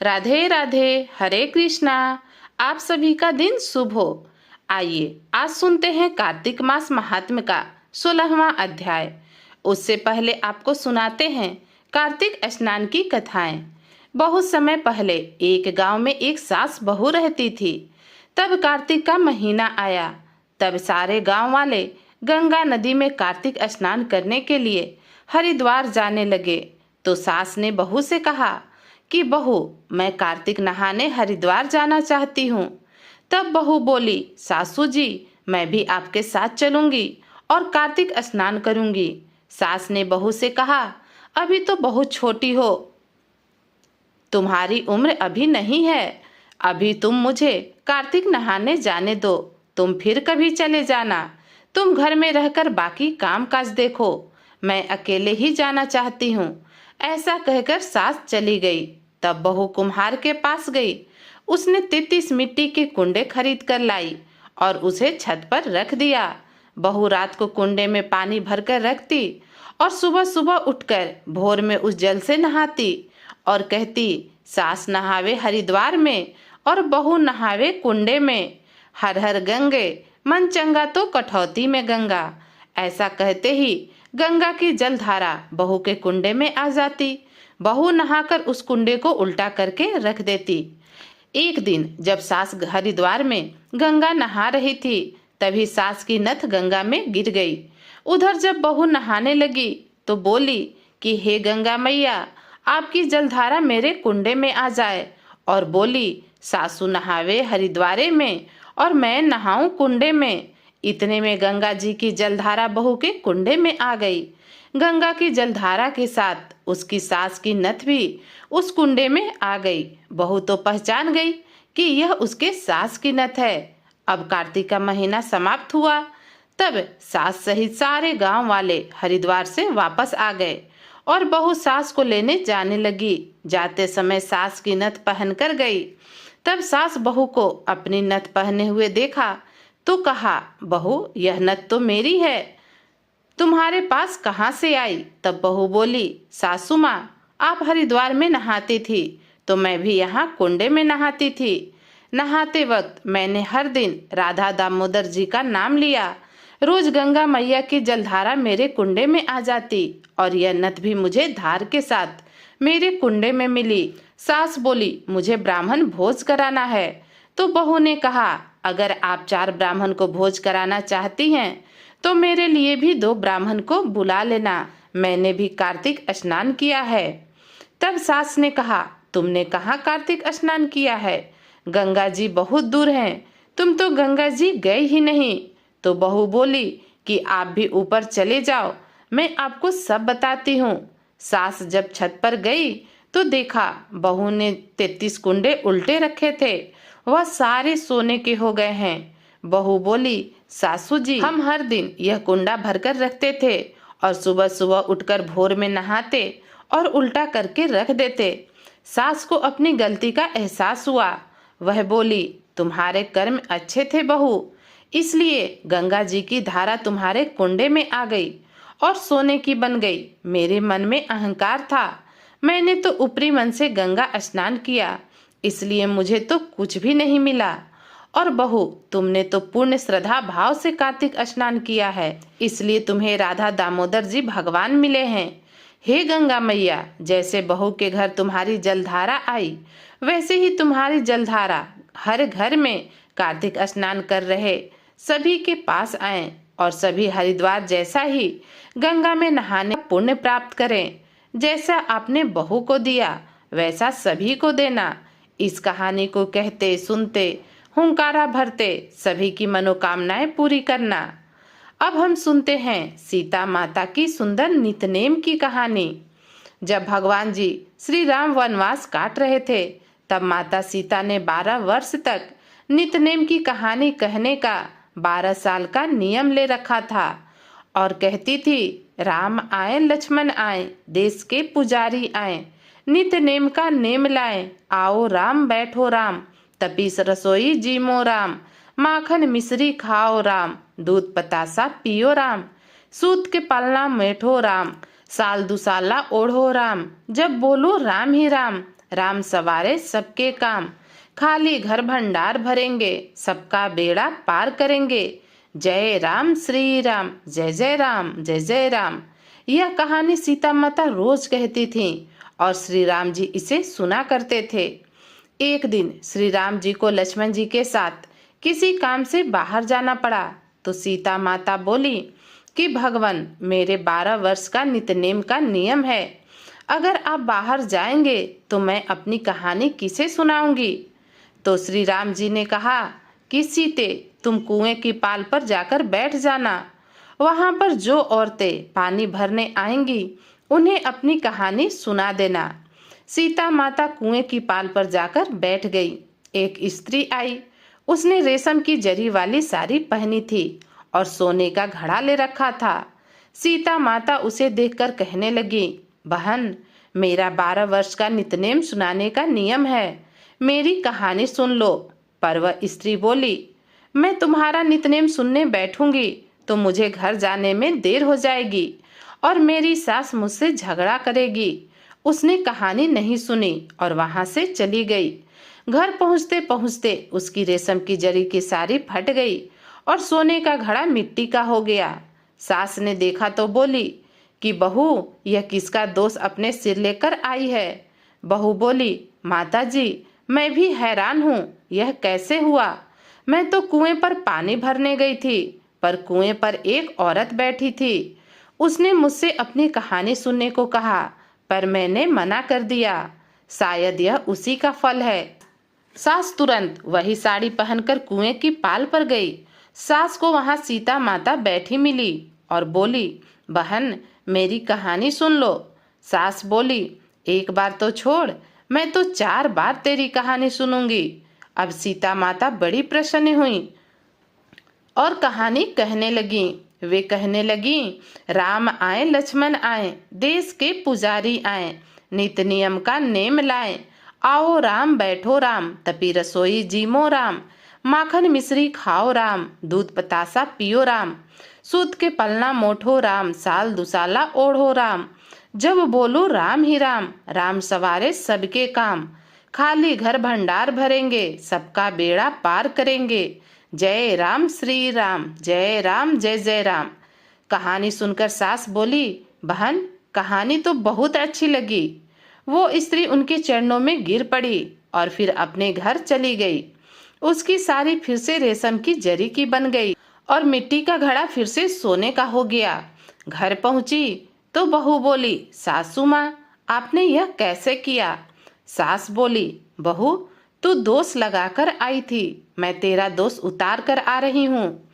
राधे राधे, हरे कृष्णा। आप सभी का दिन शुभ हो। आइए आज सुनते हैं कार्तिक मास महात्म्य का 16वां अध्याय। उससे पहले आपको सुनाते हैं कार्तिक स्नान की कथाएं। बहुत समय पहले एक गांव में एक सास बहू रहती थी। तब कार्तिक का महीना आया। तब सारे गांव वाले गंगा नदी में कार्तिक स्नान करने के लिए हरिद्वार जाने लगे। तो सास ने बहू से कहा कि बहू, मैं कार्तिक नहाने हरिद्वार जाना चाहती हूँ। तब बहू बोली, सासू जी, मैं भी आपके साथ चलूंगी और कार्तिक स्नान करूंगी। सास ने बहू से कहा, अभी तो बहुत छोटी हो, तुम्हारी उम्र अभी नहीं है। अभी तुम मुझे कार्तिक नहाने जाने दो, तुम फिर कभी चले जाना। तुम घर में रहकर बाकी काम काज देखो, मैं अकेले ही जाना चाहती हूँ। ऐसा कहकर सास चली गई। तब बहू कुम्हार के पास गई। उसने 33 मिट्टी के कुंडे खरीद कर लाई और उसे छत पर रख दिया। बहू रात को कुंडे में पानी भरकर रखती और सुबह सुबह उठकर भोर में उस जल से नहाती और कहती, सास नहावे हरिद्वार में और बहू नहावे कुंडे में। हर हर गंगे, मन चंगा तो कठौती में गंगा। ऐसा कहते ही गंगा की जलधारा बहू के कुंडे में आ जाती। बहू नहाकर उस कुंडे को उल्टा करके रख देती। एक दिन जब सास हरिद्वार में गंगा नहा रही थी, तभी सास की नथ गंगा में गिर गई। उधर जब बहू नहाने लगी तो बोली कि हे गंगा मैया, आपकी जलधारा मेरे कुंडे में आ जाए। और बोली, सासू नहावे हरिद्वारे में और मैं नहाऊं कुंडे में। इतने में गंगा जी की जलधारा बहू के कुंडे में आ गई। गंगा की जलधारा के साथ उसकी सास की नथ भी उस कुंडे में आ गई। बहू तो पहचान गई कि यह उसके सास की नथ है। अब कार्तिक का महीना समाप्त हुआ। तब सास सहित सारे गांव वाले हरिद्वार से वापस आ गए और बहू सास को लेने जाने लगी। जाते समय सास की नथ पहन कर गई। तब सास बहू को अपनी नथ पहने हुए देखा तो कहा, बहू, यह नथ तो मेरी है, तुम्हारे पास कहाँ से आई? तब बहू बोली, सासू माँ, आप हरिद्वार में नहाती थी तो मैं भी यहाँ कुंडे में नहाती थी। नहाते वक्त मैंने हर दिन राधा दामोदर जी का नाम लिया। रोज गंगा मैया की जलधारा मेरे कुंडे में आ जाती और यह नथ भी मुझे धार के साथ मेरे कुंडे में मिली। सास बोली, मुझे ब्राह्मण भोज कराना है। तो बहू ने कहा, अगर आप 4 ब्राह्मण को भोज कराना चाहती हैं तो मेरे लिए भी 2 ब्राह्मण को बुला लेना, मैंने भी कार्तिक स्नान किया है। तब सास ने कहा, तुमने कहाँ कार्तिक स्नान किया है? गंगा जी बहुत दूर हैं, तुम तो गंगा जी गए ही नहीं। तो बहू बोली कि आप भी ऊपर चले जाओ, मैं आपको सब बताती हूँ। सास जब छत पर गई तो देखा बहू ने 33 कुंडे उल्टे रखे थे, वह सारे सोने के हो गए हैं। बहू बोली, सासू जी, हम हर दिन यह कुंडा भरकर रखते थे और सुबह सुबह उठकर भोर में नहाते और उल्टा करके रख देते। सास को अपनी गलती का एहसास हुआ। वह बोली, तुम्हारे कर्म अच्छे थे बहू, इसलिए गंगा जी की धारा तुम्हारे कुंडे में आ गई और सोने की बन गई। मेरे मन में अहंकार था, मैंने तो ऊपरी मन से गंगा स्नान किया, इसलिए मुझे तो कुछ भी नहीं मिला। और बहू, तुमने तो पूर्ण श्रद्धा भाव से कार्तिक स्नान किया है, इसलिए तुम्हें राधा दामोदर जी भगवान मिले हैं। हे गंगा मैया, जैसे बहू के घर तुम्हारी जलधारा आई, वैसे ही तुम्हारी जलधारा हर घर में कार्तिक स्नान कर रहे सभी के पास आए और सभी हरिद्वार जैसा ही गंगा में नहाने पुण्य प्राप्त करें। जैसा आपने बहू को दिया वैसा सभी को देना। इस कहानी को कहते सुनते हुंकारा भरते सभी की मनोकामनाएं पूरी करना। अब हम सुनते हैं सीता माता की सुंदर नितनेम की कहानी। जब भगवान जी श्री राम वनवास काट रहे थे, तब माता सीता ने 12 वर्ष तक नितनेम की कहानी कहने का 12 साल का नियम ले रखा था और कहती थी, राम आए लक्ष्मण आए, देश के पुजारी आए, नितनेम का नेम लाए, आओ राम बैठो राम, तपीस रसोई जीमो राम, माखन मिश्री खाओ राम, दूध पतासा पियो राम, सूत के पलना मेठो राम, साल दुसाला ओढ़ो राम, जब बोलो राम ही राम, राम सवारे सबके काम, खाली घर भंडार भरेंगे, सबका बेड़ा पार करेंगे। जय राम श्री राम, जय जय राम, जय जय राम। यह कहानी सीता माता रोज कहती थीं और श्री राम जी इसे सुना करते थे। एक दिन श्री राम जी को लक्ष्मण जी के साथ किसी काम से बाहर जाना पड़ा तो सीता माता बोली कि भगवान, मेरे 12 वर्ष का नित्यनेम का नियम है, अगर आप बाहर जाएंगे तो मैं अपनी कहानी किसे सुनाऊंगी। तो श्री राम जी ने कहा कि सीते, तुम कुएं की पाल पर जाकर बैठ जाना, वहां पर जो औरतें पानी भरने आएंगी उन्हें अपनी कहानी सुना देना। सीता माता कुएं की पाल पर जाकर बैठ गई। एक स्त्री आई, उसने रेशम की जरी वाली साड़ी पहनी थी और सोने का घड़ा ले रखा था। सीता माता उसे देखकर कहने लगी, बहन, मेरा 12 वर्ष का नित्यनेम सुनाने का नियम है, मेरी कहानी सुन लो। पर वह स्त्री बोली, मैं तुम्हारा नित्यनेम सुनने बैठूंगी तो मुझे घर जाने में देर हो जाएगी और मेरी सास मुझसे झगड़ा करेगी। उसने कहानी नहीं सुनी और वहां से चली गई। घर पहुंचते पहुंचते उसकी रेशम की जरी की साड़ी फट गई और सोने का घड़ा मिट्टी का हो गया। सास ने देखा तो बोली कि बहू, यह किसका दोष अपने सिर लेकर आई है। बहू बोली, माताजी, मैं भी हैरान हूँ, यह कैसे हुआ। मैं तो कुएं पर पानी भरने गई थी, पर कुएं पर एक औरत बैठी थी। उसने मुझसे अपनी कहानी सुनने को कहा, पर मैंने मना कर दिया। शायद यह उसी का फल है। सास तुरंत वही साड़ी पहनकर कुएं की पाल पर गई। सास को वहां सीता माता बैठी मिली और बोली, बहन, मेरी कहानी सुन लो। सास बोली, एक बार तो छोड़, मैं तो 4 बार तेरी कहानी सुनूंगी। अब सीता माता बड़ी प्रसन्न हुई और कहानी कहने लगी। वे कहने लगी, राम आए, लक्ष्मण आए, देश के पुजारी आए, नित्य नियम का नेम लाए। आओ राम, बैठो राम, तपी रसोई जीमो राम, माखन मिश्री खाओ राम, दूध बतासा पियो राम, सूत के पलना मोठो राम, साल दुसाला ओढ़ो राम। जब बोलो राम ही राम, राम सवारे सबके काम, खाली घर भंडार भरेंगे, सबका बेड़ा पार करेंगे। जय राम श्री राम, जय राम, जय जय राम। कहानी सुनकर सास बोली, बहन, कहानी तो बहुत अच्छी लगी। वो स्त्री उनके चरणों में गिर पड़ी और फिर अपने घर चली गई। उसकी साड़ी फिर से रेशम की जरी की बन गई और मिट्टी का घड़ा फिर से सोने का हो गया। घर पहुंची तो बहू बोली, सासू माँ, आपने यह कैसे किया। सास बोली, बहू, तू दोष लगाकर आई थी, मैं तेरा दोष उतार कर आ रही हूँ।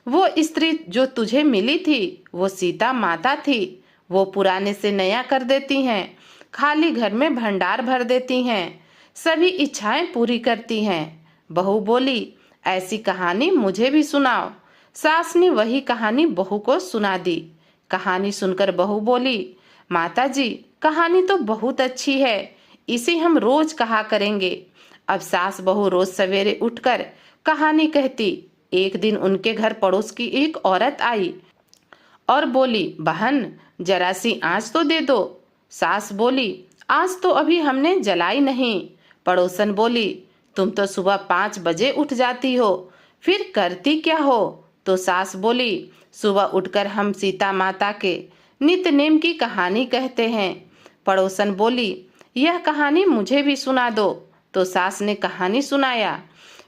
वो स्त्री जो तुझे मिली थी वो सीता माता थी। वो पुराने से नया कर देती हैं, खाली घर में भंडार भर देती हैं, सभी इच्छाएं पूरी करती हैं। बहू बोली, ऐसी कहानी मुझे भी सुनाओ। सास ने वही कहानी बहू को सुना दी। कहानी सुनकर बहू बोली, माताजी, कहानी तो बहुत अच्छी है, इसे हम रोज कहा करेंगे। अब सास बहू रोज सवेरे उठकर कहानी कहती। एक दिन उनके घर पड़ोस की एक औरत आई और बोली, बहन, जरा सी आँच तो दे दो। सास बोली, आँच तो अभी हमने जलाई नहीं। पड़ोसन बोली, तुम तो सुबह 5 बजे उठ जाती हो, फिर करती क्या हो। तो सास बोली, सुबह उठकर हम सीता माता के नित्य नेम की कहानी कहते हैं। पड़ोसन बोली, यह कहानी मुझे भी सुना दो। तो सास ने कहानी सुनाया।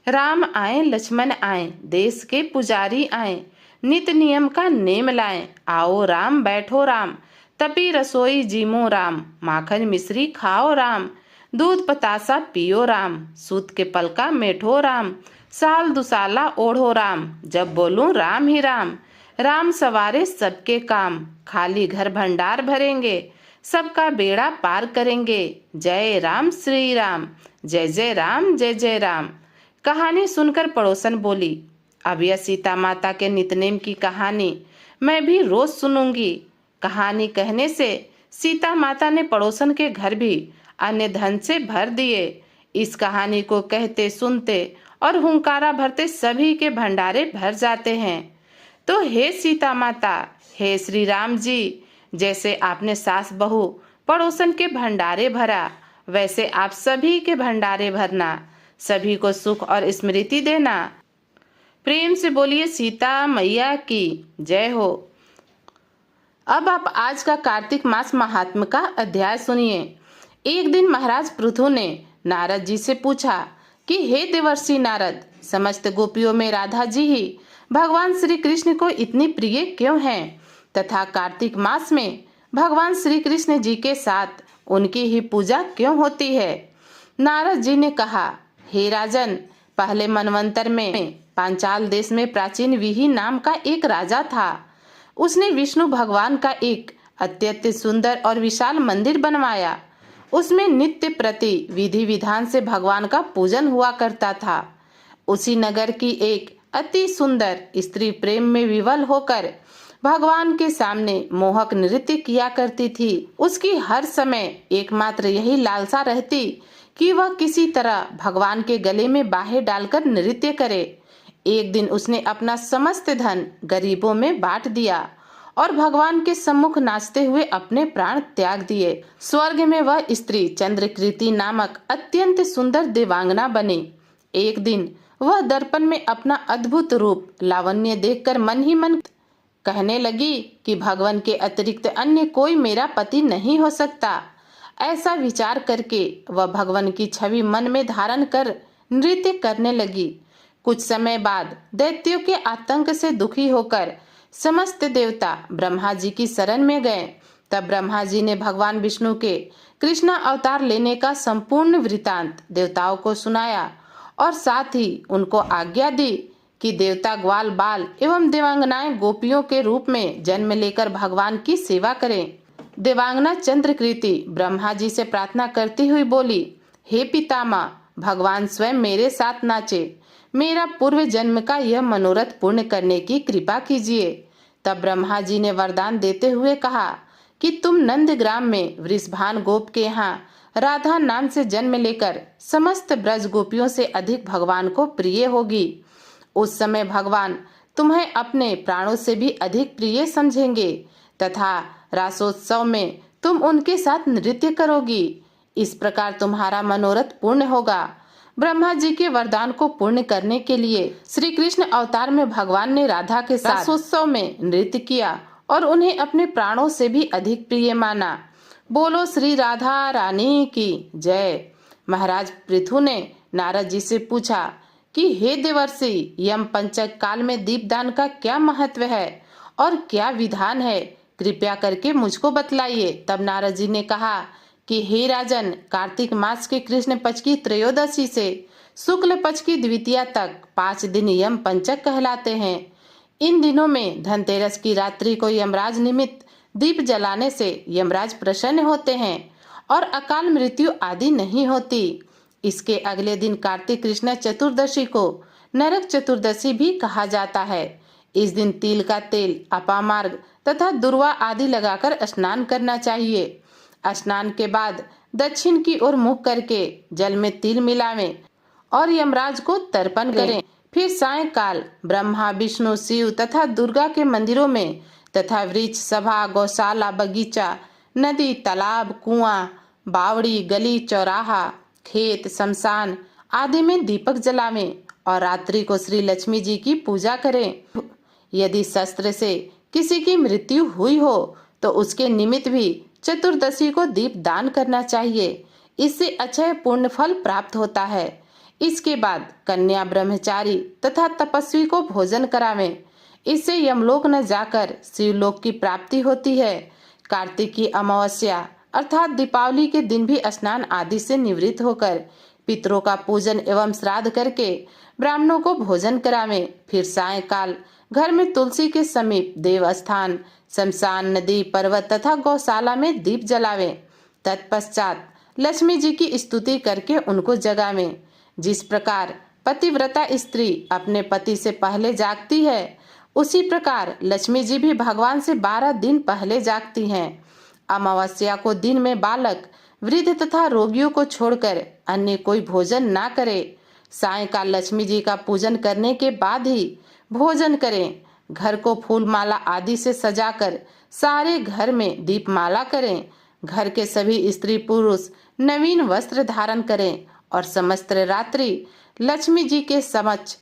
राम आए, लक्ष्मण आए, देश के पुजारी आए, नित्य नियम का नेम लाए। आओ राम, बैठो राम, तपी रसोई जीमो राम, माखन मिश्री खाओ राम, दूध पतासा पियो राम, सूत के पलका मेठो राम, साल दुसाला ओढ़ो राम। जब बोलूं राम ही राम, राम सवारे सबके काम, खाली घर भंडार भरेंगे, सबका बेड़ा पार करेंगे। जय राम श्री राम, जय जय राम, जय जय राम। कहानी सुनकर पड़ोसन बोली, अब यह सीता माता के नित्यनेम की कहानी मैं भी रोज सुनूंगी। कहानी कहने से सीता माता ने पड़ोसन के घर भी अन्य धन से भर दिए। इस कहानी को कहते सुनते और हुंकारा भरते सभी के भंडारे भर जाते हैं। तो हे सीता माता, हे श्री राम जी, जैसे आपने सास बहू पड़ोसन के भंडारे भरा, वैसे आप सभी के भंडारे भरना, सभी को सुख और स्मृति देना। प्रेम से बोलिए सीता मैया की जय हो। अब आप आज का कार्तिक मास महात्म्य का अध्याय सुनिए। एक दिन महाराज पृथु ने नारद जी से पूछा कि हे देवर्षि नारद, समस्त गोपियों में राधा जी ही भगवान श्री कृष्ण को इतनी प्रिय क्यों हैं, तथा कार्तिक मास में भगवान श्री कृष्ण जी के साथ उनकी ही पूजा क्यों होती है। नारद जी ने कहा, हे राजन, पहले मनवंतर में पांचाल देश में प्राचीन विहि नाम का एक राजा था। उसने विष्णु भगवान का एक अत्यंत सुंदर और विशाल मंदिर बनवाया। उसमें नित्य प्रति विधि विधान से भगवान का पूजन हुआ करता था। उसी नगर की एक अति सुंदर स्त्री प्रेम में विवल होकर भगवान के सामने मोहक नृत्य किया करती थी। उसकी हर समय एकमात्र यही लालसा रहती कि वह किसी तरह भगवान के गले में बाहें डालकर नृत्य करे। एक दिन उसने अपना समस्त धन गरीबों में बांट दिया और भगवान के सम्मुख नाचते हुए अपने प्राण त्याग दिए। स्वर्ग में वह स्त्री चंद्रकृति नामक अत्यंत सुंदर देवांगना बनी। एक दिन वह दर्पण में अपना अद्भुत रूप लावण्य देखकर मन ही मन कहने लगी कि भगवान के अतिरिक्त अन्य कोई मेरा पति नहीं हो सकता। ऐसा विचार करके वह भगवान की छवि मन में धारण कर नृत्य करने लगी। कुछ समय बाद दैत्यों के आतंक से दुखी होकर समस्त देवता ब्रह्मा जी की शरण में गए। तब ब्रह्मा जी ने भगवान विष्णु के कृष्ण अवतार लेने का संपूर्ण वृतांत देवताओं को सुनाया और साथ ही उनको आज्ञा दी कि देवता ग्वाल बाल एवं देवांगनाएं गोपियों के रूप में जन्म लेकर भगवान की सेवा करें। देवांगना चंद्रकृति ब्रह्मा जी से प्रार्थना करती हुई बोली, हे पितामह, भगवान स्वयं मेरे साथ नाचे, मेरा पूर्व जन्म का यह मनोरथ पूर्ण करने की कृपा कीजिए। तब ब्रह्मा जी ने वरदान देते हुए कहा कि तुम नंदग्राम में वृषभान गोप के यहाँ राधा नाम से जन्म लेकर समस्त ब्रज गोपियों से अधिक भगवान को प्रिय होगी। उस समय भगवान तुम्हें अपने प्राणों से भी अधिक प्रिय समझेंगे तथा रासोत्सव में तुम उनके साथ नृत्य करोगी। इस प्रकार तुम्हारा मनोरथ पूर्ण होगा। ब्रह्मा जी के वरदान को पूर्ण करने के लिए श्री कृष्ण अवतार में भगवान ने राधा के साथ रासोत्सव में नृत्य किया और उन्हें अपने प्राणों से भी अधिक प्रिय माना। बोलो श्री राधा रानी की जय। महाराज पृथु ने नारद जी से पूछा कि हे देवर्षि, यम पंचक काल में दीपदान का क्या महत्व है और क्या विधान है, कृपया करके मुझको बतलाइए। तब नारद जी ने कहा कि हे राजन, कार्तिक मास के कृष्ण पक्ष की त्रयोदशी से शुक्ल पक्ष की द्वितीया तक 5 दिन यम पंचक कहलाते हैं। इन दिनों में धनतेरस की रात्रि को यमराज निमित्त दीप जलाने से यमराज प्रसन्न होते हैं और अकाल मृत्यु आदि नहीं होती। इसके अगले दिन कार्तिक कृष्ण चतुर्दशी को नरक चतुर्दशी भी कहा जाता है। इस दिन तिल का तेल, अपामार्ग तथा दुर्वा आदि लगाकर स्नान करना चाहिए। स्नान के बाद दक्षिण की ओर मुख करके जल में तिल मिलावें और यमराज को तर्पण करें। फिर सायंकाल ब्रह्मा, विष्णु, शिव तथा दुर्गा के मंदिरों में तथा वृक्ष, सभा, गौशाला, बगीचा, नदी, तालाब, कुआं, बावड़ी, गली, चौराहा, खेत, शमशान आदि में दीपक जलावें और रात्रि को श्री लक्ष्मी जी की पूजा करें। यदि शस्त्र से किसी की मृत्यु हुई हो तो उसके निमित्त भी चतुर्दशी को दीप दान करना चाहिए। इससे अक्षय पूर्ण फल प्राप्त होता है। इसके बाद कन्या, ब्रह्मचारी तथा तपस्वी को भोजन करावें। इससे यमलोक न जाकर शिवलोक की प्राप्ति होती है। कार्तिक की अमावस्या अर्थात दीपावली के दिन भी स्नान आदि से निवृत्त होकर पितरों का पूजन एवं श्राद्ध करके ब्राह्मणों को भोजन करावें। फिर सायंकाल घर में तुलसी के समीप देवस्थान, शमशान, नदी, पर्वत तथा गौशाला में दीप जलावें। तत्पश्चात लक्ष्मी जी की स्तुति करके उनको जगावें। जिस प्रकार पतिव्रता स्त्री अपने पति से पहले जागती है, उसी प्रकार लक्ष्मी जी भी भगवान से 12 दिन पहले जागती हैं। अमावस्या को दिन में बालक, वृद्ध तथा रोगियों को छोड़कर अन्य कोई भोजन ना करे। सायंकाल लक्ष्मी जी का पूजन करने के बाद ही भोजन करें। घर को फूल माला आदि से सजाकर सारे घर में दीपमाला करें। घर के सभी स्त्री पुरुष नवीन वस्त्र धारण करें और समस्त रात्रि लक्ष्मी जी के समक्ष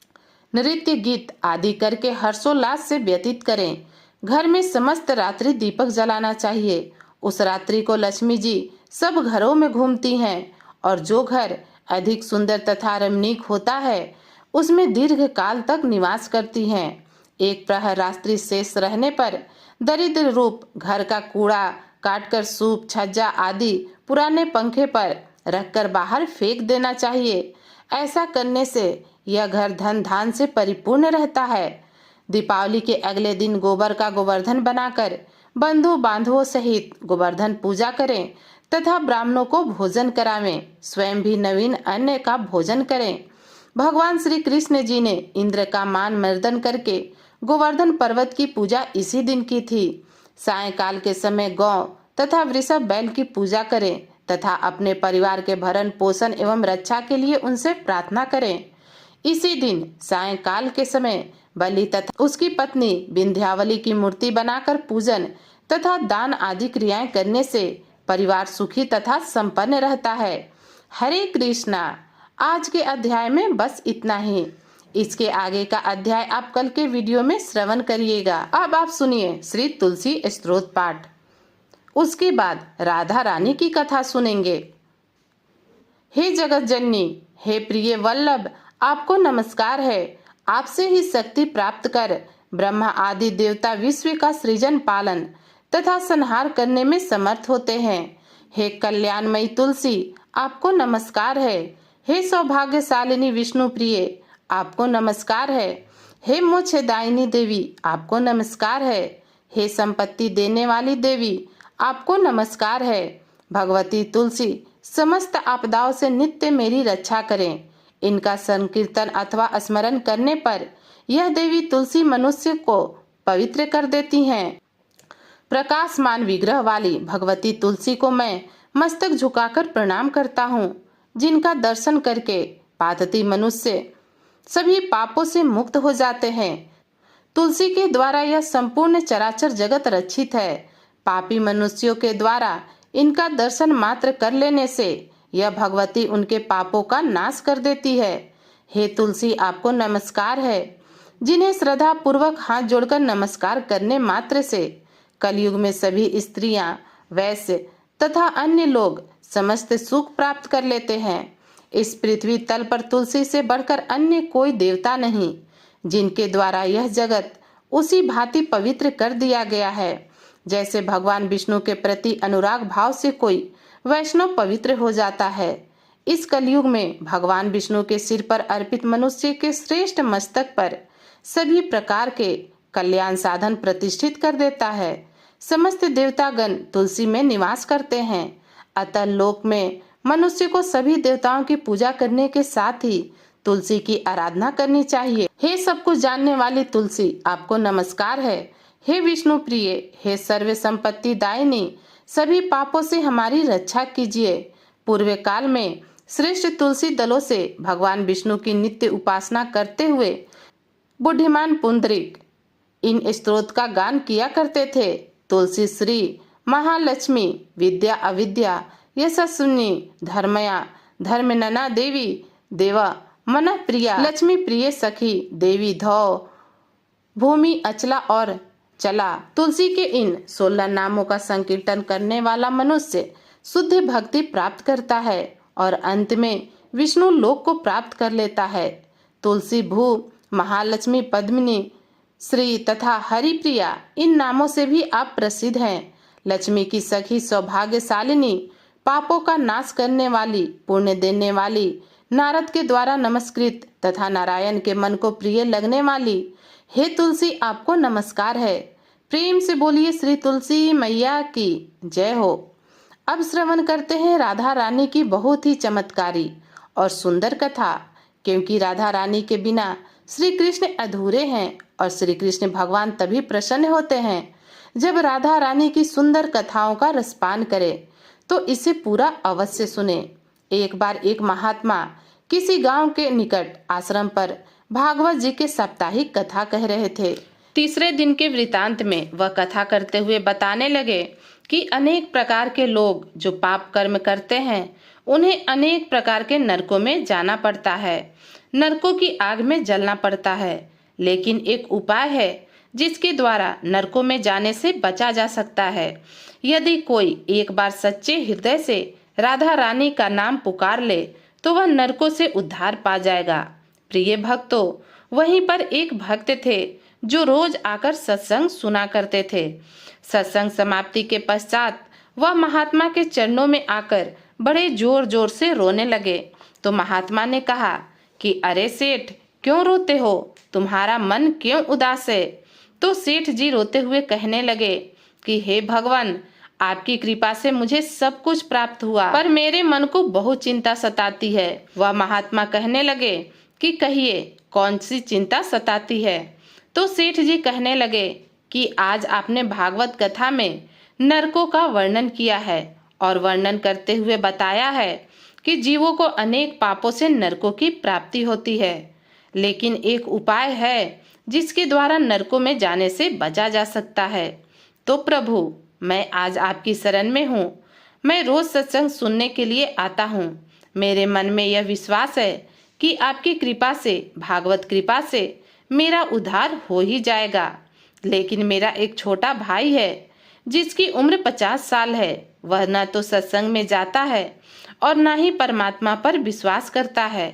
नृत्य गीत आदि करके हर्षोल्लास से व्यतीत करें। घर में समस्त रात्रि दीपक जलाना चाहिए। उस रात्रि को लक्ष्मी जी सब घरों में घूमती हैं और जो घर अधिक सुंदर तथा रमणीक होता है उसमें दीर्घ काल तक निवास करती हैं। एक प्रहर रात्रि शेष रहने पर दरिद्र रूप घर का कूड़ा काटकर सूप छज्जा आदि पुराने पंखे पर रखकर बाहर फेंक देना चाहिए। ऐसा करने से यह घर धन धान से परिपूर्ण रहता है। दीपावली के अगले दिन गोबर का गोवर्धन बनाकर बंधु बांधवों सहित गोवर्धन पूजा करें तथा ब्राह्मणों को भोजन करावें। स्वयं भी नवीन अन्न का भोजन करें। भगवान श्री कृष्ण जी ने इंद्र का मान मर्दन करके गोवर्धन पर्वत की पूजा इसी दिन की थी। सायंकाल के समय गौ तथा वृषभ बैल की पूजा करें तथा अपने परिवार के भरण पोषण एवं रक्षा के लिए उनसे प्रार्थना करें। इसी दिन सायंकाल के समय बलि तथा उसकी पत्नी विंध्यावली की मूर्ति बनाकर पूजन तथा दान आदि क्रियाएं करने से परिवार सुखी तथा संपन्न रहता है। हरे कृष्णा। आज के अध्याय में बस इतना ही। इसके आगे का अध्याय आप कल के वीडियो में श्रवण करिएगा। अब आप सुनिए श्री तुलसी स्तोत्र पाठ। उसके बाद राधा रानी की कथा सुनेंगे। हे जगत जननी, हे प्रिय वल्लभ, आपको नमस्कार है। आपसे ही शक्ति प्राप्त कर ब्रह्मा आदि देवता विश्व का सृजन पालन तथा संहार करने में समर्थ होते हैं। हे कल्याणमयी तुलसी, आपको नमस्कार है। हे सौभाग्यशालिनी विष्णु प्रिय, आपको नमस्कार है। हे मोक्षदायिनी देवी, आपको नमस्कार है। हे संपत्ति देने वाली देवी, आपको नमस्कार है। भगवती तुलसी समस्त आपदाओं से नित्य मेरी रक्षा करें। इनका संकीर्तन अथवा स्मरण करने पर यह देवी तुलसी मनुष्य को पवित्र कर देती हैं। प्रकाशमान विग्रह वाली भगवती तुलसी को मैं मस्तक झुकाकर प्रणाम करता हूँ, जिनका दर्शन करके पातती मनुष्य सभी पापों से मुक्त हो जाते हैं। तुलसी के द्वारा यह संपूर्ण चराचर जगत रक्षित है। पापी मनुष्यों के द्वारा इनका दर्शन मात्र कर लेने से यह भगवती उनके पापों का नाश कर देती है। हे तुलसी, आपको नमस्कार है। जिन्हें श्रद्धा पूर्वक हाथ जोड़कर नमस्कार करने मात्र से कलयुग में सभी स्त्रियां, वैश्य तथा अन्य लोग समस्त सुख प्राप्त कर लेते हैं। इस पृथ्वी तल पर तुलसी से बढ़कर अन्य कोई देवता नहीं, जिनके द्वारा यह जगत उसी भांति पवित्र कर दिया गया है जैसे भगवान विष्णु के प्रति अनुराग भाव से कोई वैष्णव पवित्र हो जाता है। इस कलयुग में भगवान विष्णु के सिर पर अर्पित मनुष्य के श्रेष्ठ मस्तक पर सभी प्रकार के कल्याण साधन प्रतिष्ठित कर देता है। समस्त देवतागण तुलसी में निवास करते हैं। अतः लोक में मनुष्य को सभी देवताओं की पूजा करने के साथ ही तुलसी की आराधना करनी चाहिए। हे सब कुछ जानने वाली तुलसी, आपको नमस्कार है। हे विष्णु प्रिय, हे सर्व संपत्ति दायिनी, सभी पापों से हमारी रक्षा कीजिए। पूर्व काल में श्रेष्ठ तुलसी दलों से भगवान विष्णु की नित्य उपासना करते हुए बुद्धिमान पुंडरीक इन स्तोत्र का गान किया करते थे। तुलसी श्री महालक्ष्मी, विद्या अविद्या, यशस्विनी, धर्मया, धर्मनना देवी, देवा मन प्रिया, लक्ष्मी प्रिय सखी, देवी धौ, भूमि अचला और चला। तुलसी के इन 16 नामों का संकीर्तन करने वाला मनुष्य शुद्ध भक्ति प्राप्त करता है और अंत में विष्णु लोक को प्राप्त कर लेता है। तुलसी भू, महालक्ष्मी, पद्मिनी, श्री तथा हरिप्रिया इन नामों से भी आप प्रसिद्ध हैं। लक्ष्मी की सखी, सौभाग्यशालिनी, पापों का नाश करने वाली, पुण्य देने वाली, नारद के द्वारा नमस्कृत तथा नारायण के मन को प्रिय लगने वाली, हे तुलसी, आपको नमस्कार है। प्रेम से बोलिए श्री तुलसी मैया की जय हो। अब श्रवण करते हैं राधा रानी की बहुत ही चमत्कारी और सुंदर कथा, क्योंकि राधा रानी के बिना श्री कृष्ण अधूरे हैं और श्री कृष्ण भगवान तभी प्रसन्न होते हैं जब राधा रानी की सुंदर कथाओं का रसपान करें। तो इसे पूरा अवश्य सुने। एक बार एक महात्मा किसी गांव के निकट आश्रम पर भागवत जी के साप्ताहिक कथा कह रहे थे। तीसरे दिन के वृतांत में वह कथा करते हुए बताने लगे कि अनेक प्रकार के लोग जो पाप कर्म करते हैं उन्हें अनेक प्रकार के नरकों में जाना पड़ता है, नरकों की आग में जलना पड़ता है। लेकिन एक उपाय है जिसके द्वारा नरकों में जाने से बचा जा सकता है। यदि कोई एक बार सच्चे हृदय से राधा रानी का नाम पुकार ले तो वह नरकों से उद्धार पा जाएगा। प्रिय भक्तों, वहीं पर एक भक्त थे जो रोज आकर सत्संग सुना करते थे। सत्संग समाप्ति के पश्चात वह महात्मा के चरणों में आकर बड़े जोर जोर से रोने लगे। तो महात्मा ने कहा कि अरे सेठ, क्यों रोते हो? तुम्हारा मन क्यों उदास है? तो सेठ जी रोते हुए कहने लगे कि हे भगवान, आपकी कृपा से मुझे सब कुछ प्राप्त हुआ, पर मेरे मन को बहुत चिंता सताती है। वह महात्मा कहने लगे कि कहिए, कौन सी चिंता सताती है? तो सेठ जी कहने लगे कि आज आपने भागवत कथा में नरकों का वर्णन किया है और वर्णन करते हुए बताया है कि जीवों को अनेक पापों से नरकों की प्राप्ति होती है, लेकिन एक उपाय है जिसके द्वारा नरकों में जाने से बचा जा सकता है। तो प्रभु, मैं आज आपकी शरण में हूँ। मैं रोज सत्संग सुनने के लिए आता हूँ। मेरे मन में यह विश्वास है कि आपकी कृपा से, भागवत कृपा से मेरा उद्धार हो ही जाएगा। लेकिन मेरा एक छोटा भाई है जिसकी उम्र 50 साल है। वह न तो सत्संग में जाता है और न ही परमात्मा पर विश्वास करता है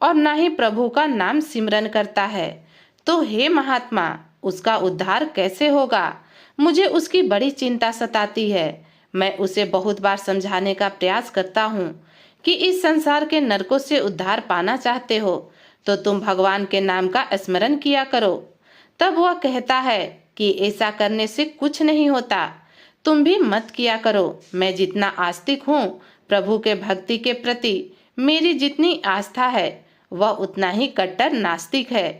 और न ही प्रभु का नाम सिमरन करता है। तो हे महात्मा, उसका उद्धार कैसे होगा? मुझे उसकी बड़ी चिंता सताती है। मैं उसे बहुत बार समझाने का प्रयास करता हूँ कि इस संसार के नरकों से उद्धार पाना चाहते हो तो तुम भगवान के नाम का स्मरण किया करो। तब वह कहता है कि ऐसा करने से कुछ नहीं होता, तुम भी मत किया करो। मैं जितना आस्तिक हूँ, प्रभु के भक्ति के प्रति मेरी जितनी आस्था है वह उतना ही कट्टर नास्तिक है।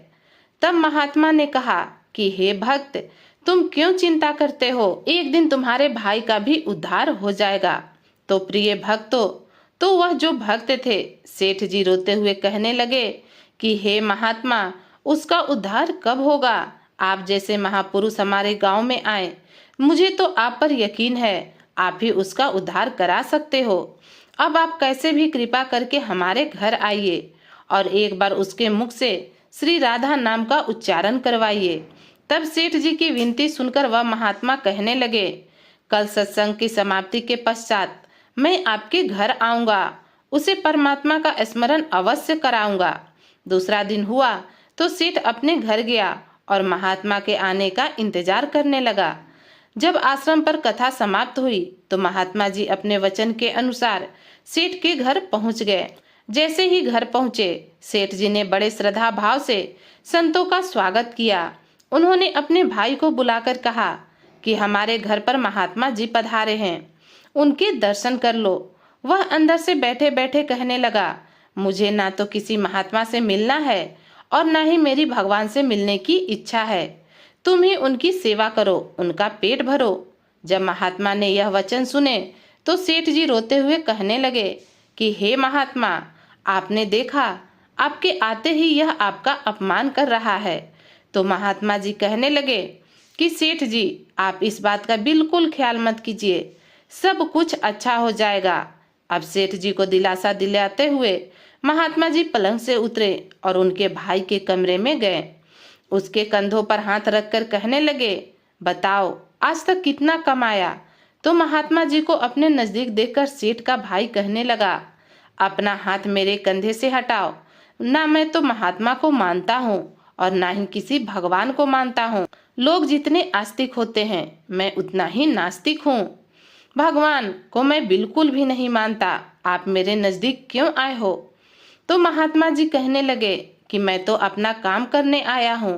तब महात्मा ने कहा कि हे भक्त, तुम क्यों चिंता करते हो? एक दिन तुम्हारे भाई का भी उद्धार हो जाएगा। तो प्रिय भक्तों, तो वह जो भक्त थे, सेठ जी रोते हुए कहने लगे कि हे महात्मा, उसका उद्धार कब होगा? आप जैसे महापुरुष हमारे गांव में आए, मुझे तो आप पर यकीन है, आप ही उसका उद्धार करा सकते हो। अब आप कैसे भी कृपा करके हमारे घर आइए और एक बार उसके मुख से श्री राधा नाम का उच्चारण करवाइए। तब सेठ जी की विनती सुनकर वह महात्मा कहने लगे, कल सत्संग की समाप्ति के पश्चात मैं आपके घर आऊंगा, उसे परमात्मा का स्मरण अवश्य कराऊंगा। दूसरा दिन हुआ तो सेठ अपने घर गया और महात्मा के आने का इंतजार करने लगा। जब आश्रम पर कथा समाप्त हुई तो महात्मा जी अपने वचन के अनुसार सेठ के घर पहुंच गए। जैसे ही घर पहुंचे, सेठ जी ने बड़े श्रद्धा भाव से संतों का स्वागत किया। उन्होंने अपने भाई को बुलाकर कहा कि हमारे घर पर महात्मा जी पधारे हैं, उनके दर्शन कर लो। वह अंदर से बैठे बैठे कहने लगा, मुझे ना तो किसी महात्मा से मिलना है और ना ही मेरी भगवान से मिलने की इच्छा है। तुम ही उनकी सेवा करो, उनका पेट भरो। जब महात्मा ने यह वचन सुने तो सेठ जी रोते हुए कहने लगे कि हे महात्मा, आपने देखा, आपके आते ही यह आपका अपमान कर रहा है। तो महात्मा जी कहने लगे कि सेठ जी, आप इस बात का बिल्कुल ख्याल मत कीजिए, सब कुछ अच्छा हो जाएगा। अब सेठ जी को दिलासा दिलाते हुए महात्मा जी पलंग से उतरे और उनके भाई के कमरे में गए। उसके कंधों पर हाथ रखकर कहने लगे, बताओ आज तक कितना कमाया? तो महात्मा जी को अपने नजदीक देखकर सेठ का भाई कहने लगा, अपना हाथ मेरे कंधे से हटाओ। ना मैं तो महात्मा को मानता हूँ और ना ही किसी भगवान को मानता हूँ। लोग जितने आस्तिक होते हैं, मैं उतना ही नास्तिक हूँ। भगवान को मैं बिल्कुल भी नहीं मानता। आप मेरे नजदीक क्यों आए हो? तो महात्मा जी कहने लगे कि मैं तो अपना काम करने आया हूँ।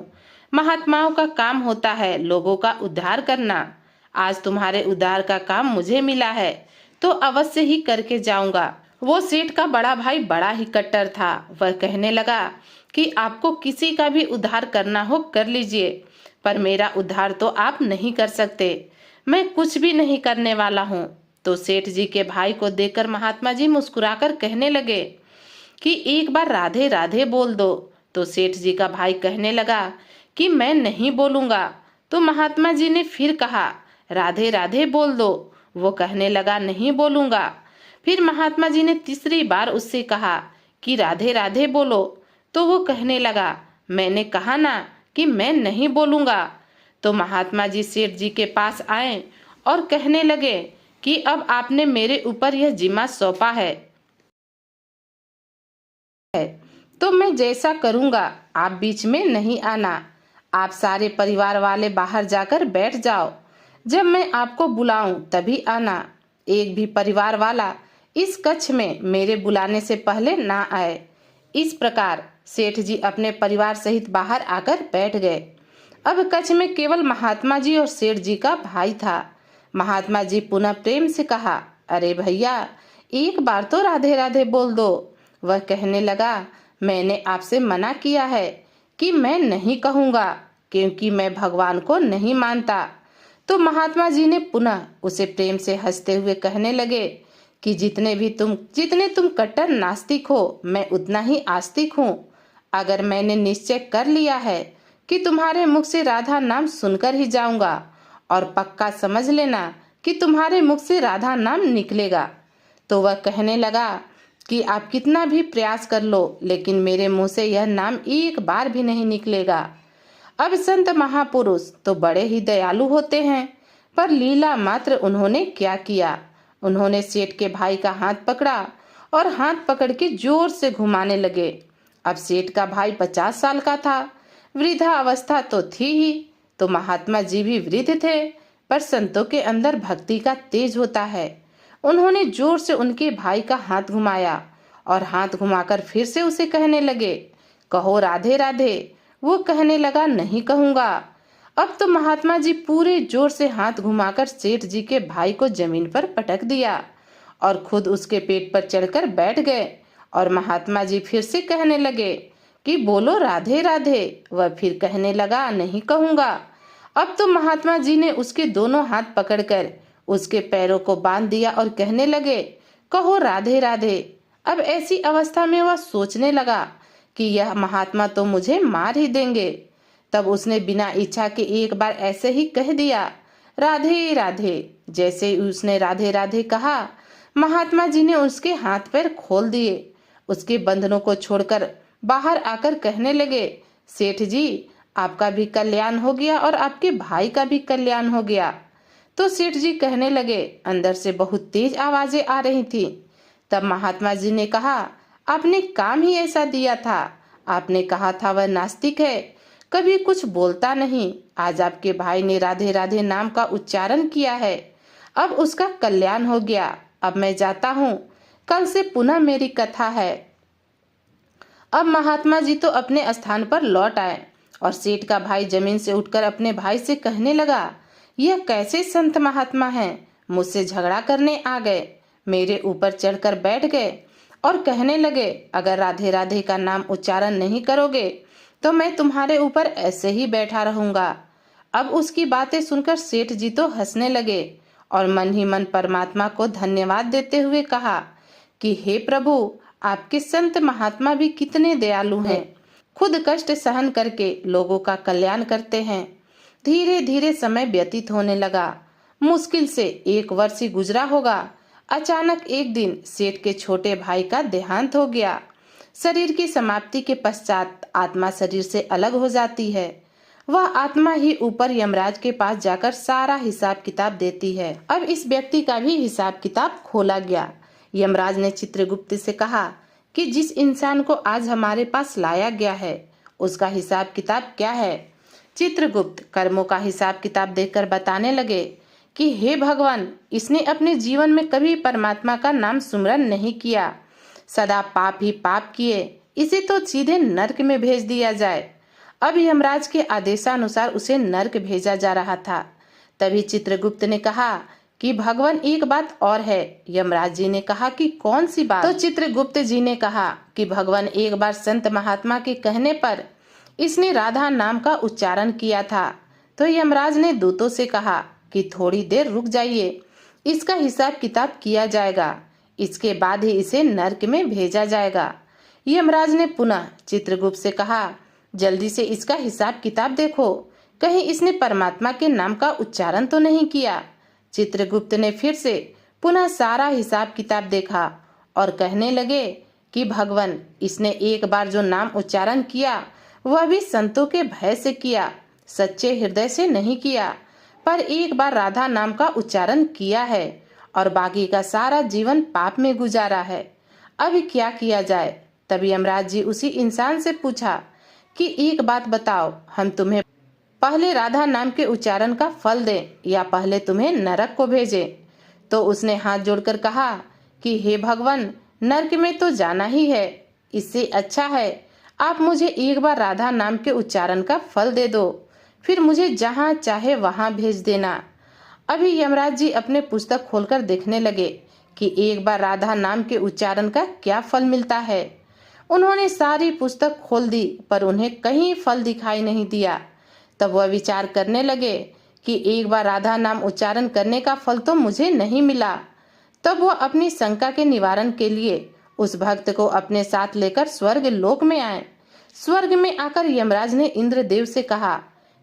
महात्माओं का काम होता है लोगों का उद्धार करना। आज तुम्हारे उद्धार का काम मुझे मिला है तो अवश्य ही करके जाऊंगा। वो सेठ का बड़ा भाई बड़ा ही कट्टर था। वह कहने लगा कि आपको किसी का भी उद्धार करना हो कर लीजिए, पर मेरा उद्धार तो आप नहीं कर सकते। मैं कुछ भी नहीं करने वाला हूँ। तो सेठ जी के भाई को देखकर महात्मा जी मुस्कुराकर कहने लगे कि एक बार राधे राधे बोल दो। तो सेठ जी का भाई कहने लगा कि मैं नहीं बोलूंगा। तो महात्मा जी ने फिर कहा, राधे राधे बोल दो। वो कहने लगा, नहीं बोलूंगा। फिर महात्मा जी ने तीसरी बार उससे कहा कि राधे राधे बोलो, तो वो कहने लगा, मैंने कहा ना कि मैं नहीं बोलूंगा। तो महात्मा जी सेठ जी के पास आए और कहने लगे कि अब आपने मेरे ऊपर यह जिम्मा सौंपा है, तो मैं जैसा करूंगा आप बीच में नहीं आना। आप सारे परिवार वाले बाहर जाकर बैठ जाओ, जब मैं आपको बुलाऊं तभी आना। एक भी परिवार वाला इस कक्ष में मेरे बुलाने से पहले ना आए। इस प्रकार सेठ जी अपने परिवार सहित बाहर आकर बैठ गए। अब कक्ष में केवल महात्मा जी और सेठ जी का भाई था। महात्मा जी पुनः प्रेम से कहा, अरे भैया, एक बार तो राधे राधे बोल दो। वह कहने लगा, मैंने आपसे मना किया है कि मैं नहीं कहूँगा, क्योंकि मैं भगवान को नहीं मानता। तो महात्मा जी ने पुनः उसे प्रेम से हंसते हुए कहने लगे कि जितने तुम कट्टर नास्तिक हो, मैं उतना ही आस्तिक हूँ। अगर मैंने निश्चय कर लिया है कि तुम्हारे मुख से राधा नाम सुनकर ही जाऊंगा, और पक्का समझ लेना कि तुम्हारे मुख से राधा नाम निकलेगा। तो वह कहने लगा कि आप कितना भी प्रयास कर लो, लेकिन मेरे मुंह से यह नाम एक बार भी नहीं निकलेगा। अब संत महापुरुष तो बड़े ही दयालु होते हैं, पर लीला मात्र उन्होंने क्या किया। उन्होंने सेठ के भाई का हाथ पकड़ा और हाथ पकड़ के जोर से घुमाने लगे। अब सेठ का भाई 50 साल का था, वृद्धा अवस्था तो थी ही, तो महात्मा जी भी वृद्ध थे, पर संतों के अंदर भक्ति का तेज होता है। उन्होंने जोर से उनके भाई का हाथ घुमाया और हाथ घुमाकर फिर से उसे कहने लगे, कहो राधे राधे। वो कहने लगा, नहीं कहूंगा। अब तो महात्मा जी पूरे जोर से हाथ घुमाकर सेठ जी के भाई को जमीन पर पटक दिया और खुद उसके पेट पर चढ़कर बैठ गए। और महात्मा जी फिर से कहने लगे कि बोलो राधे राधे। वह फिर कहने लगा, नहीं कहूंगा। अब तो महात्मा जी ने उसके दोनों हाथ पकड़कर उसके पैरों को बांध दिया और कहने लगे, कहो राधे राधे। अब ऐसी अवस्था में वह सोचने लगा कि यह महात्मा तो मुझे मार ही देंगे। तब उसने बिना इच्छा के एक बार ऐसे ही कह दिया, राधे राधे। जैसे ही उसने राधे राधे कहा, महात्मा जी ने उसके हाथ पैर खोल दिए, उसके बंधनों को छोड़कर बाहर आकर कहने लगे, सेठ जी, आपका भी कल्याण हो गया और आपके भाई का भी कल्याण हो गया। तो सेठ जी कहने लगे, अंदर से बहुत तेज आवाजें आ रही थी। तब महात्मा जी ने कहा, आपने काम ही ऐसा दिया था। आपने कहा था वह नास्तिक है, कभी कुछ बोलता नहीं। आज आपके भाई ने राधे राधे नाम का उच्चारण किया है, अब उसका कल्याण हो गया। अब मैं जाता हूँ, कल से पुनः मेरी कथा है। अब महात्मा जी तो अपने स्थान पर लौट आए और सेठ का भाई जमीन से उठकर अपने भाई से कहने लगा, यह कैसे संत महात्मा हैं, मुझसे झगड़ा करने आ गए, मेरे ऊपर चढ़कर बैठ गए और कहने लगे, अगर राधे राधे का नाम उच्चारण नहीं करोगे तो मैं तुम्हारे ऊपर ऐसे ही बैठा रहूंगा। अब उसकी बातें सुनकर सेठ जी तो हंसने लगे और मन ही मन परमात्मा को धन्यवाद देते हुए कहा कि हे प्रभु, आपके संत महात्मा भी कितने दयालु हैं, खुद कष्ट सहन करके लोगों का कल्याण करते हैं। धीरे धीरे समय व्यतीत होने लगा। मुश्किल से 1 वर्ष ही गुजरा होगा। अचानक एक दिन सेठ के छोटे भाई का देहांत हो गया। शरीर की समाप्ति के पश्चात आत्मा शरीर से अलग हो जाती है। वह आत्मा ही ऊपर यमराज के पास जाकर सारा हिसाब किताब देती है। अब इस व्यक्ति का भी हिसाब किताब खोला गया। यमराज ने चित्रगुप्त से कहा कि जिस इंसान को आज हमारे पास लाया गया है, उसका हिसाब किताब क्या है। चित्रगुप्त कर्मों का हिसाब किताब देखकर बताने लगे कि हे भगवान, इसने अपने जीवन में कभी परमात्मा का नाम सुमरन नहीं किया, सदा पाप ही पाप किए, इसे तो सीधे नरक में भेज दिया जाए। अब यमराज के आदेशानुसार उसे नरक भेजा जा रहा था। तभी चित्रगुप्त ने कहा कि भगवान, एक बात और है। यमराज जी ने कहा कि कौन सी बात। तो चित्रगुप्त जी ने कहा कि भगवान, एक बार संत महात्मा के कहने पर इसने राधा नाम का उच्चारण किया था। तो यमराज ने दूतों से कहा कि थोड़ी देर रुक जाइए, इसका हिसाब किताब किया जाएगा, इसके बाद ही इसे नरक में भेजा जाएगा। यमराज ने पुनः चित्रगुप्त से कहा, जल्दी से इसका हिसाब किताब देखो, कहीं इसने परमात्मा के नाम का उच्चारण तो नहीं किया। चित्रगुप्त ने फिर से पुनः सारा हिसाब किताब देखा और कहने लगे कि भगवान, इसने एक बार जो नाम उच्चारण किया वह भी संतों के भय से किया, सच्चे हृदय से नहीं किया, पर एक बार राधा नाम का उच्चारण किया है और बाकी का सारा जीवन पाप में गुजारा है। अभी क्या किया जाए? तभी यमराज जी उसी इंसान से पूछा कि एक बात बताओ, हम तुम्हें पहले राधा नाम के उच्चारण का फल दें या पहले तुम्हें नरक को भेजें? तो उसने हाथ जोड़कर कहा कि हे भगवान, नरक में तो जाना ही है, इससे अच्छा है आप मुझे एक बार राधा नाम के उच्चारण का फल दे दो, फिर मुझे जहाँ चाहे वहाँ भेज देना। अभी यमराज जी अपने पुस्तक खोलकर देखने लगे कि एक बार राधा नाम के उच्चारण का क्या फल मिलता है। उन्होंने सारी पुस्तक खोल दी पर उन्हें कहीं फल दिखाई नहीं दिया। तब वह विचार करने लगे कि एक बार राधा नाम उच्चारण करने का फल तो मुझे नहीं मिला। तब वह अपनी शंका के निवारण के लिए उस भक्त को अपने साथ लेकर स्वर्ग लोक में आए। स्वर्ग में आकर यमराज ने इंद्रदेव से कहा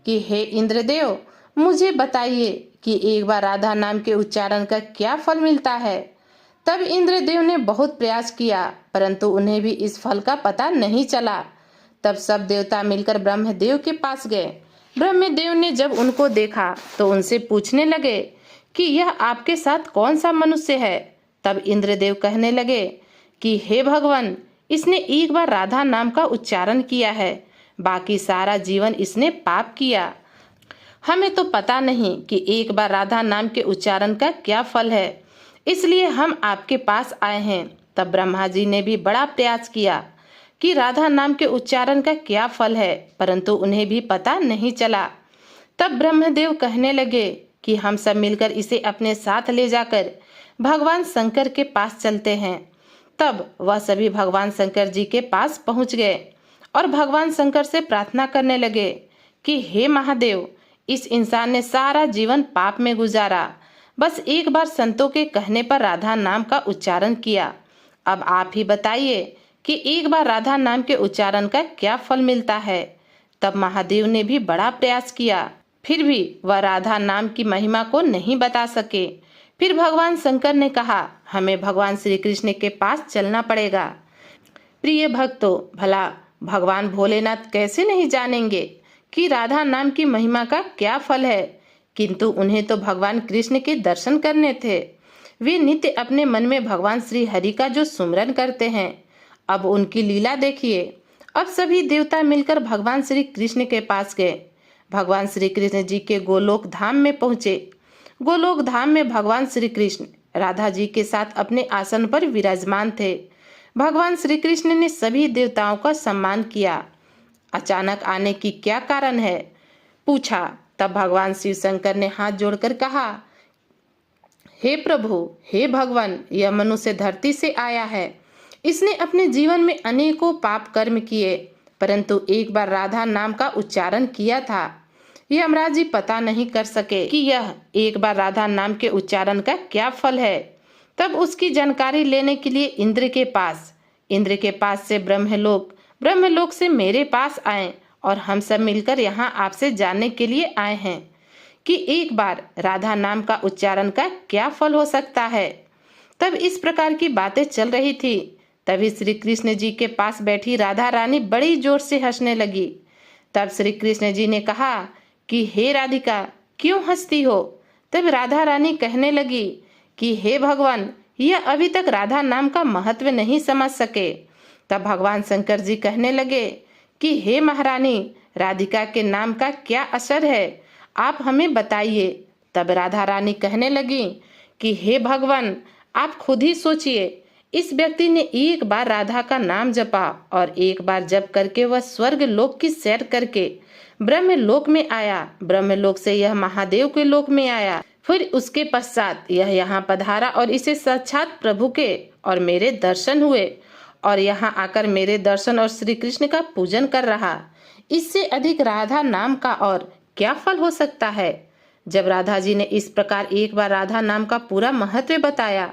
कि हे इंद्रदेव, मुझे बताइए कि एक बार राधा नाम के उच्चारण का क्या फल मिलता है। तब इंद्रदेव ने बहुत प्रयास किया परंतु उन्हें भी इस फल का पता नहीं चला। तब सब देवता मिलकर ब्रह्मदेव के पास गए। ब्रह्मदेव ने जब उनको देखा तो उनसे पूछने लगे कि यह आपके साथ कौन सा मनुष्य है। तब इंद्रदेव कहने लगे कि हे भगवान, इसने एक बार राधा नाम का उच्चारण किया है, बाकी सारा जीवन इसने पाप किया। हमें तो पता नहीं कि एक बार राधा नाम के उच्चारण का क्या फल है, इसलिए हम आपके पास आए हैं। तब ब्रह्मा जी ने भी बड़ा प्रयास किया कि राधा नाम के उच्चारण का क्या फल है, परंतु उन्हें भी पता नहीं चला। तब ब्रह्मदेव कहने लगे कि हम सब मिलकर इसे अपने साथ ले जाकर भगवान शंकर के पास चलते हैं। तब वह सभी भगवान शंकर जी के पास पहुंच गए और भगवान शंकर से प्रार्थना करने लगे कि हे महादेव, इस इंसान ने सारा जीवन पाप में गुजारा, बस एक बार संतों के कहने पर राधा नाम का उच्चारण किया। अब आप ही बताइए कि एक बार राधा नाम के उच्चारण का क्या फल मिलता है। तब महादेव ने भी बड़ा प्रयास किया, फिर भी वह राधा नाम की महिमा को नहीं बता सके। फिर भगवान शंकर ने कहा, हमें भगवान श्री कृष्ण के पास चलना पड़ेगा। प्रिय भक्तों, भला भगवान भोलेनाथ कैसे नहीं जानेंगे कि राधा नाम की महिमा का क्या फल है, किंतु उन्हें तो भगवान कृष्ण के दर्शन करने थे। वे नित्य अपने मन में भगवान श्री हरि का जो सुमरन करते हैं। अब उनकी लीला देखिए। अब सभी देवता मिलकर भगवान श्री कृष्ण के पास गए। भगवान श्री कृष्ण जी के गोलोक धाम में पहुंचे। गोलोक धाम में भगवान श्री कृष्ण राधा जी के साथ अपने आसन पर विराजमान थे। भगवान श्री कृष्ण ने सभी देवताओं का सम्मान किया। अचानक आने की क्या कारण है, पूछा। तब भगवान शिव शंकर ने हाथ जोड़कर कहा, हे प्रभु, हे भगवान, यह मनुष्य धरती से आया है। इसने अपने जीवन में अनेकों पाप कर्म किए, परंतु एक बार राधा नाम का उच्चारण किया था। यमराज जी पता नहीं कर सके कि यह एक बार राधा नाम के उच्चारण का क्या फल है। तब उसकी जानकारी लेने के लिए इंद्र के पास से ब्रह्मलोक से मेरे पास आए और हम सब मिलकर यहाँ आपसे जानने के लिए आए हैं कि एक बार राधा नाम का उच्चारण का क्या फल हो सकता है। तब इस प्रकार की बातें चल रही थी। तभी श्री कृष्ण जी के पास बैठी राधा रानी बड़ी जोर से हंसने लगी। तब श्री कृष्ण जी ने कहा कि हे राधिका, क्यों हंसती हो? तब राधा रानी कहने लगी कि हे भगवान, यह अभी तक राधा नाम का महत्व नहीं समझ सके। तब भगवान शंकर जी कहने लगे कि हे महारानी, राधिका के नाम का क्या असर है, आप हमें बताइए। तब राधा रानी कहने लगी कि हे भगवान, आप खुद ही सोचिए। इस व्यक्ति ने एक बार राधा का नाम जपा और एक बार जप करके वह स्वर्ग लोक की सैर करके ब्रह्म लोक में आया। ब्रह्म लोक से यह महादेव के लोक में आया। फिर उसके पश्चात यह यहाँ पधारा और इसे साक्षात प्रभु के और मेरे दर्शन हुए और यहाँ आकर मेरे दर्शन और श्री कृष्ण का पूजन कर रहा। इससे अधिक राधा नाम का और क्या फल हो सकता है? जब राधा जी ने इस प्रकार एक बार राधा नाम का पूरा महत्व बताया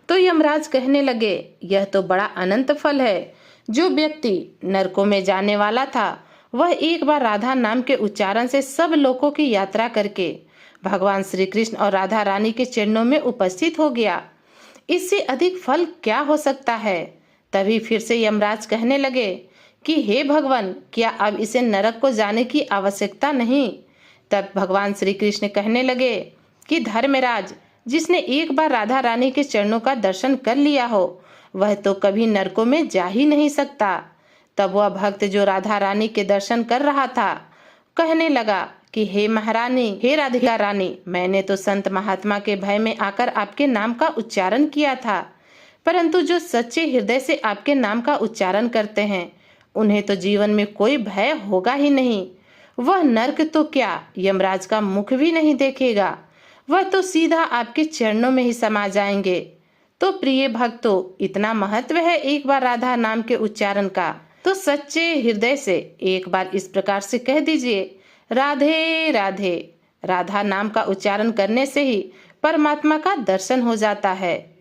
तो यमराज कहने लगे, यह तो बड़ा अनंत फल है। जो व्यक्ति नरकों में जाने वाला था वह एक बार राधा नाम के उच्चारण से सब लोकों की यात्रा करके भगवान श्री कृष्ण और राधा रानी के चरणों में उपस्थित हो गया। इससे अधिक फल क्या हो सकता है। तभी फिर से यमराज कहने लगे कि हे भगवान, क्या अब इसे नरक को जाने की आवश्यकता नहीं। तब भगवान श्री कृष्ण कहने लगे कि धर्मराज, जिसने एक बार राधा रानी के चरणों का दर्शन कर लिया हो वह तो कभी नरकों में जा ही नहीं सकता। तब वह भक्त जो राधा रानी के दर्शन कर रहा था कहने लगा कि हे महारानी, हे राधिका रानी, मैंने तो संत महात्मा के भय में आकर आपके नाम का उच्चारण किया था, परंतु जो सच्चे हृदय से आपके नाम का उच्चारण करते हैं उन्हें तो जीवन में कोई भय होगा ही नहीं। वह नरक तो क्या, यमराज का मुख भी नहीं देखेगा, वह तो सीधा आपके चरणों में ही समा जाएंगे। तो प्रिय भक्तों, इतना महत्व है एक बार राधा नाम के उच्चारण का, तो सच्चे हृदय से एक बार इस प्रकार से कह दीजिए, राधे राधे। राधा नाम का उच्चारण करने से ही परमात्मा का दर्शन हो जाता है।